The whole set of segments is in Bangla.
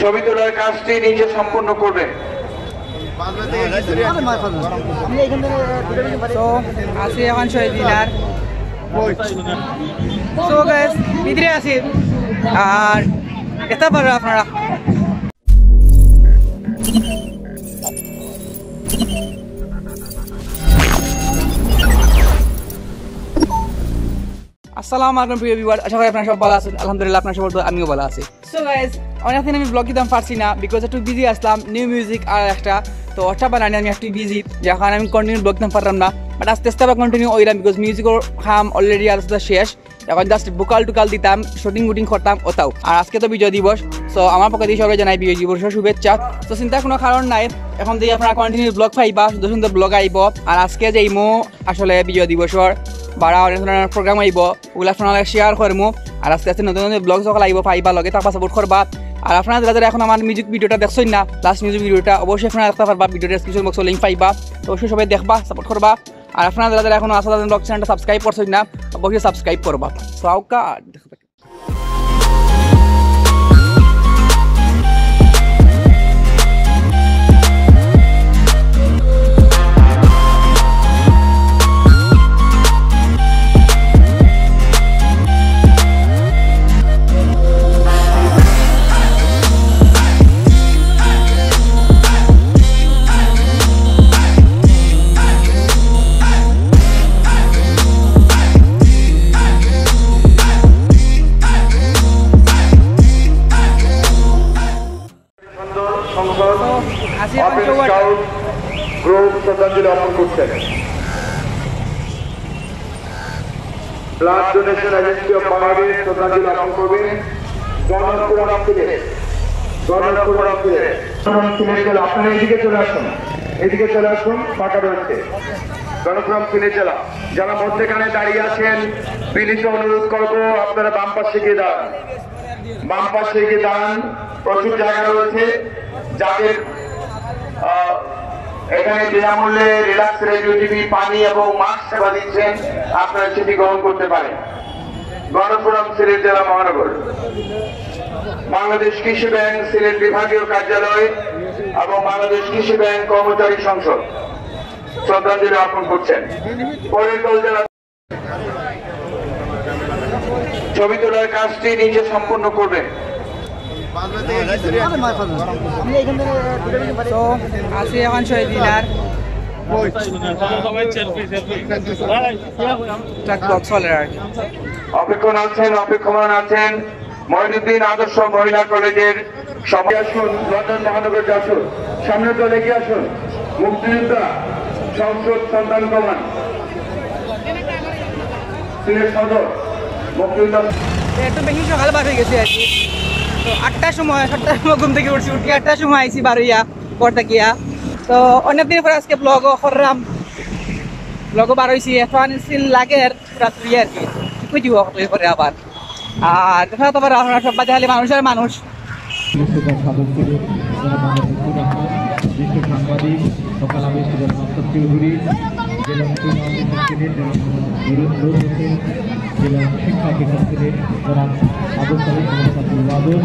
ছবি তোলার কাজটি নিজে সম্পন্ন করবেন। আছি এখন শহীদ মিনার। সো গাইস ভিতরে আছি আর এটা পারো আপনারা। আসসালামু আলাইকুম প্রিয় ভিউয়ার, আশা করি আপনারা সব ভালো আছেন। আলহামদুলিল্লাহ আপনারা সব আমিও ভালো আছি। সো গাইস অনেকদিন আমি ব্লগ দিতাম পারছি না, বিকজ একটু বিজি আসলাম, নিউ মিউজিক আর একটা তো ওটা বানানি আমি একটু বিজি, যখন আমি কন্টিনিউ ব্লগ দিতাম পারলাম না, বাট আস্তে আস্তে আবার কন্টিনিউ হইলাম বিকজ মিউজিকের কাম অলরেডি আলোচনা শেষ। এখন জাস্ট ভোকাল টুকাল দিতাম, শুটিং করতাম ওটাও। আর আজকে তো বিজয় দিবস, সো আমার পক্ষ দিয়ে সবাই জানাই বিজয় দিবসের শুভেচ্ছা। তো চিন্তার কোনো কারণ নাই, এখন থেকে আপনারা কন্টিনিউ ব্লগ পাইবা, সুন্দর সুন্দর ব্লগ আইব। আর আজকে যে ইমো আসলে বিজয় দিবসর বাড়া অনেক ধরনের প্রোগ্রাম আইব, ওগুলো আপনারা শেয়ার করবো। আর আস্তে আস্তে নতুন নতুন ব্লগ সকল আইব, পাইবা লগে থাকবা, সাপোর্ট করবা। আর আপনারা যারা এখন আমার মিউজিক ভিডিওটা দেখছেন না, লাস্ট মিউজিক ভিডিওটা অবশ্যই আপনারা দেখতে পারবা, ভিডিও ডেসক্রিপশন বক্সে লিঙ্ক পাইবা, তো অবশ্যই সবাই দেখবা, সাপোর্ট করবা। আর আপনারা যারা এখন আসাদান ব্লগ চ্যানেলটা সাবস্ক্রাইব করছেন না, অবশ্যই সাবস্ক্রাইব করবা। সো আউকা blood donation agency of Bangladesh শ্রদ্ধাঞ্জলি অর্পণ করবেন। গণপুরম সিলেট, আপনারা এদিকে চলে আসুন, এদিকে চলে আসুন, ফাঁকা রয়েছে। গণপুরম সিলেট জেলা, যারা মধ্যখানে দাঁড়িয়ে আছেন বিনীত অনুরোধ করবো আপনারা বাম পাশে গিয়ে দাঁড়ান, বাম পাশে গিয়ে দাঁড়ান। প্রচুর জায়গা রয়েছে, যাদের এখানে বিনামূল্যে রিল্যাক্স রেডিও টিভি, পানি এবং মাস্ক সেবা দিচ্ছেন, আপনারা সেটি গ্রহণ করতে পারেন। গণপুরম সিলেট জেলা মহানগর, বাংলাদেশ কৃষি ব্যাংক সিলেট বিভাগীয় কার্যালয় এবং বাংলাদেশ কৃষি ব্যাংক কর্মচারী সংসদ শ্রদ্ধাঞ্জলি অর্পণ করছেন। পরিকল জেলা ছবি তোলার কাজটি নিজে সম্পন্ন করবেন। আছি এখন শহীদ মিনার। অপেক্ষমান আছেন মঈনুদ্দিন আদর্শ মহিলা কলেজের সবাই। আসুন লন্ডন মহানগর আসুন, সামনে তো লেগে আসুন। মুক্তিযোদ্ধা সংসদ সন্তান কমান সিলেট সদর মুক্তিযোদ্ধা। একটু বেশি সকাল বার হয়ে গেছে আর কি, তো 8টার সময় 7টার সময় ঘুম থেকে উঠছি, উঠে 8টার সময় আইসি বারোইয়া পড়তে গিয়া। তো অনেকদিন পরে আজকে ব্লগও করলাম, ব্লগও বার হয়েছি। এখন লাগে রাত্রি আর কি দিব করে আবার। আর দেখা তো আবার আপনারা সব বাজে খালি মানুষ আর মানুষ। সাংবাদিক সকাল আমি চৌধুরী, জেলা জেলা শিক্ষা বিভাগ থেকে যারা আদর্শালী আদর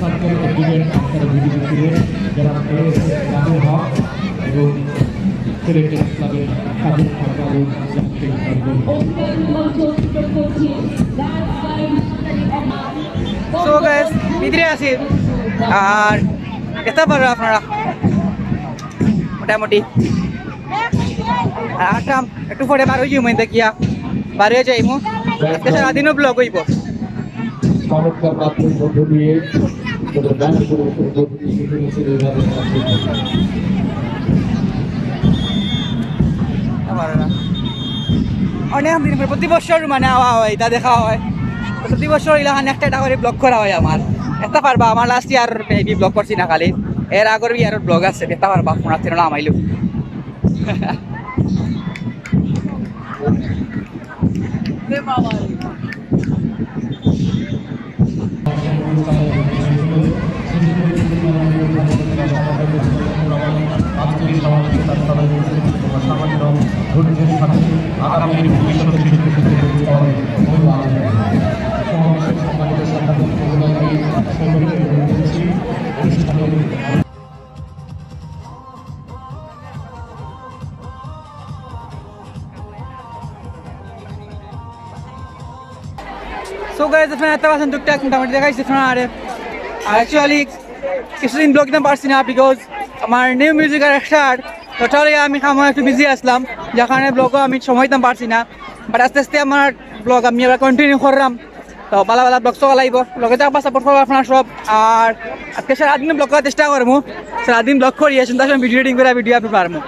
সরকারি অভিযান আপনারা ভিডিও ছিলেন, যারা রাহুল হক এবং সিলেটের ইসলামের সাবেক সম্পাদক সো গাইস ভিতরে আছি আর এটা পারো আপনারা মোটামুটি। আর আসলাম একটু পরে বার হয়ে যাই, দেখিয়া বার হয়ে যাইমু, আজকে সারাদিনও ব্লগ হইব। চমৎকার পাত্রের মধ্য দিয়ে অনেক দিন পরে প্রতি বছর মানে আওয়া হয়, তা দেখা হয়। প্রতি বছর এলাকান একটা করে ব্লগ করা হয় আমার। এটা পারবা আমার লাস্ট ইয়ার মেবি ব্লগ করছি না খালি, এর আগের ইয়ারের ব্লগ আছে, এটা পারবা ফোন আছে না আমাইলো। আগামী ভবিষ্যতে সকলকে অনুরোধ করছি অনুষ্ঠানের সো গাইজ আপনারা এত আছেন টুকটাক মোটামুটি দেখাইছি আপনারা আর অ্যাকচুয়ালি কিছুদিন ব্লগ দিতে পারছি না বিকজ আমার নিউ মিউজিকের স্টার্ট টোটালি আমি আমার একটু বিজি আসলাম যার কারণে ব্লগও আমি সময় দিতে পারছি না বাট আস্তে আস্তে আমার ব্লগ আমি আবার কন্টিনিউ করলাম তো ভালো ভালো ব্লগ চলা লাগব ব্লগে থাকবা সাপোর্ট করবো আপনারা সব আর আজকে সারাদিন ব্লগ করার চেষ্টা করবো সারাদিন ব্লগ করি সুন্দর ভিডিও এডিটিং করে ভিডিও আপনি পারবো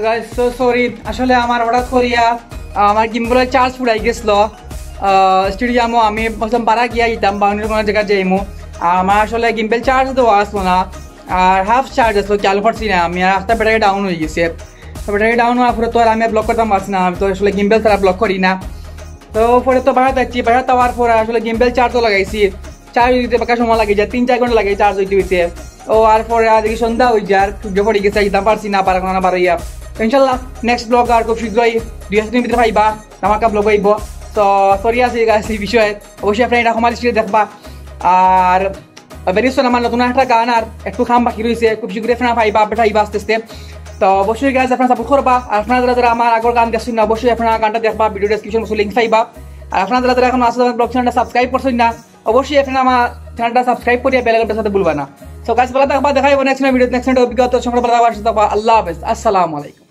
guys so sorry আসলে আমার হঠাৎ করিয়া আমার গিম্বলের চার্জ ফুরাই গেছিল স্টেডিয়ামও আমি বললাম বাড়া গিয়া যেতাম বা অন্য কোনো জায়গায় যাইমু আমার আসলে গিম্বেল চার্জ দেওয়া আসলো না আর হাফ চার্জ আসলো চালু করছি না আমি আর একটা ব্যাটারি ডাউন হয়ে গেছে তো ব্যাটারি ডাউন হওয়ার পরে তো আর আমি ব্লক করতাম পারছি না আমি তো আসলে গিম্বেল তারা ব্লক করি না তো পরে তো বাড়াতে যাচ্ছি বাড়াতে হওয়ার পরে আসলে গিম্বেল চার্জও লাগাইছি চার্জ দিতে পাকা সময় লাগে যায় 3-4 ঘন্টা লাগে চার্জ হইতে হইতে ও আর পরে দেখি সন্ধ্যা হয়ে যায় আর সূর্য পড়ে গেছে যেতাম পারছি না পারা না বাড়াইয়া ইনশাল্লাহ নেক্সট ব্লগ আর খুব শীঘ্রই 2 দিনের ভিতরে পাইবা আমাকে ব্লগ আইব তো সরি আছে এই বিষয়ে অবশ্যই আপনারা এটা আমার স্ক্রিনে দেখবা আর বেরিয়েছেন আমার নতুন একটা গান আর একটু খাম বাকি রয়েছে খুব শীঘ্রই আপনারা পাইবা আপডেট আইবা আস্তে আস্তে তো অবশ্যই গাইজ আপনারা সাপোর্ট করবা আর আপনারা যারা আমার আগর গান দেখছেন না অবশ্যই আপনারা গানটা দেখবা ভিডিও ডেসক্রিপশন বক্সে লিঙ্ক পাইবা আর আপনারা যারা এখন আসলে ব্লগ চ্যানেলটা সাবস্ক্রাইব করছেন না অবশ্যই আপনারা আমার চ্যানেলটা সাবস্ক্রাইব করিয়া বেল আইকনটার সাথে ভুলবা না সো গাইজ ভালো থাকবা দেখাইব নেক্সট ভিডিও নেক্সট অভিজ্ঞতা সংগ্রহ করা আল্লাহ হাফেজ আসসালামু আলাইকুম